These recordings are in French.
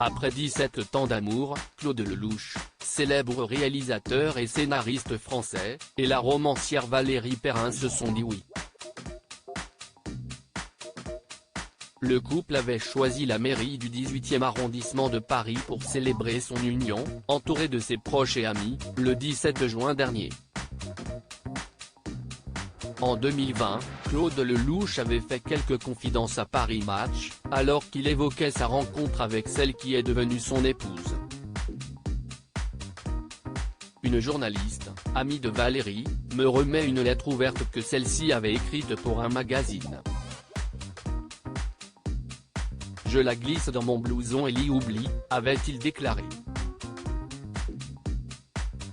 Après 17 ans d'amour, Claude Lelouch, célèbre réalisateur et scénariste français, et la romancière Valérie Perrin se sont dit oui. Le couple avait choisi la mairie du 18e arrondissement de Paris pour célébrer son union, entouré de ses proches et amis, le 17 juin dernier. En 2020, Claude Lelouch avait fait quelques confidences à Paris Match, alors qu'il évoquait sa rencontre avec celle qui est devenue son épouse. Une journaliste, amie de Valérie, me remet une lettre ouverte que celle-ci avait écrite pour un magazine. Je la glisse dans mon blouson et l'y oublie, avait-il déclaré.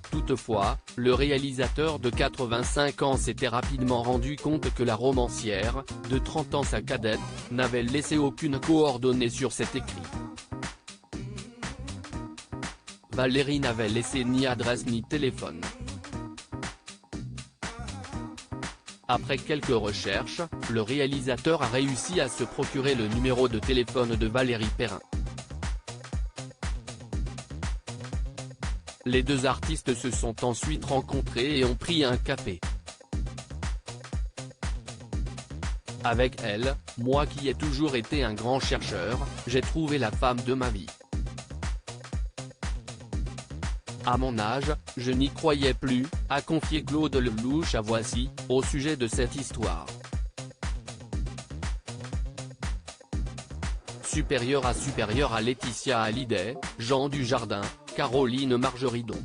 Toutefois, le réalisateur de 85 ans s'était rapidement rendu compte que la romancière, de 30 ans sa cadette, n'avait laissé aucune coordonnée sur cet écrit. Valérie n'avait laissé ni adresse ni téléphone. Après quelques recherches, le réalisateur a réussi à se procurer le numéro de téléphone de Valérie Perrin. Les deux artistes se sont ensuite rencontrés et ont pris un café. Avec elle, moi qui ai toujours été un grand chercheur, j'ai trouvé la femme de ma vie. À mon âge, je n'y croyais plus, a confié Claude Lelouch à Voici, au sujet de cette histoire. Supérieur à Laetitia Hallyday, Jean Dujardin, Caroline Margeridon.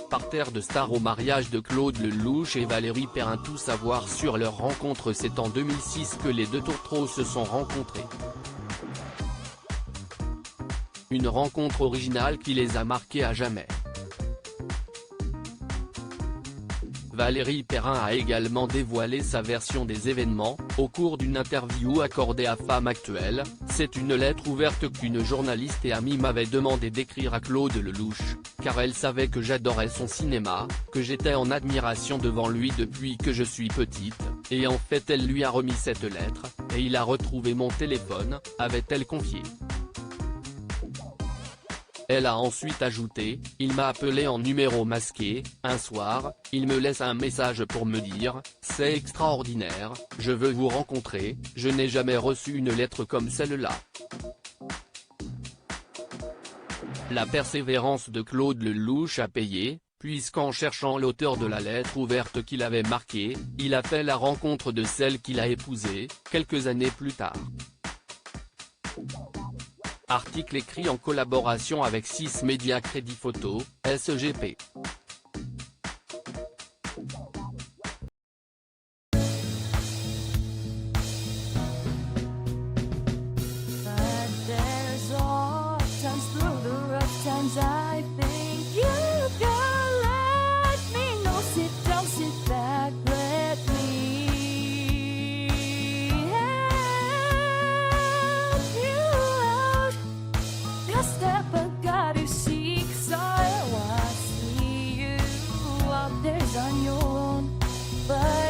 Parterre de stars au mariage de Claude Lelouch et Valérie Perrin. Tout savoir sur leur rencontre. C'est en 2006 que les deux tourtereaux se sont rencontrés. Une rencontre originale qui les a marqués à jamais. Valérie Perrin a également dévoilé sa version des événements, au cours d'une interview accordée à Femme Actuelle. C'est une lettre ouverte qu'une journaliste et amie m'avait demandé d'écrire à Claude Lelouch, car elle savait que j'adorais son cinéma, que j'étais en admiration devant lui depuis que je suis petite, et en fait elle lui a remis cette lettre, et il a retrouvé mon téléphone, avait-elle confié. Elle a ensuite ajouté, « Il m'a appelé en numéro masqué, un soir, il me laisse un message pour me dire, c'est extraordinaire, je veux vous rencontrer, je n'ai jamais reçu une lettre comme celle-là. » La persévérance de Claude Lelouch a payé, puisqu'en cherchant l'auteur de la lettre ouverte qu'il avait marquée, il a fait la rencontre de celle qu'il a épousée, quelques années plus tard. Article écrit en collaboration avec 6 médias Crédit Photo, SGP. On your own, but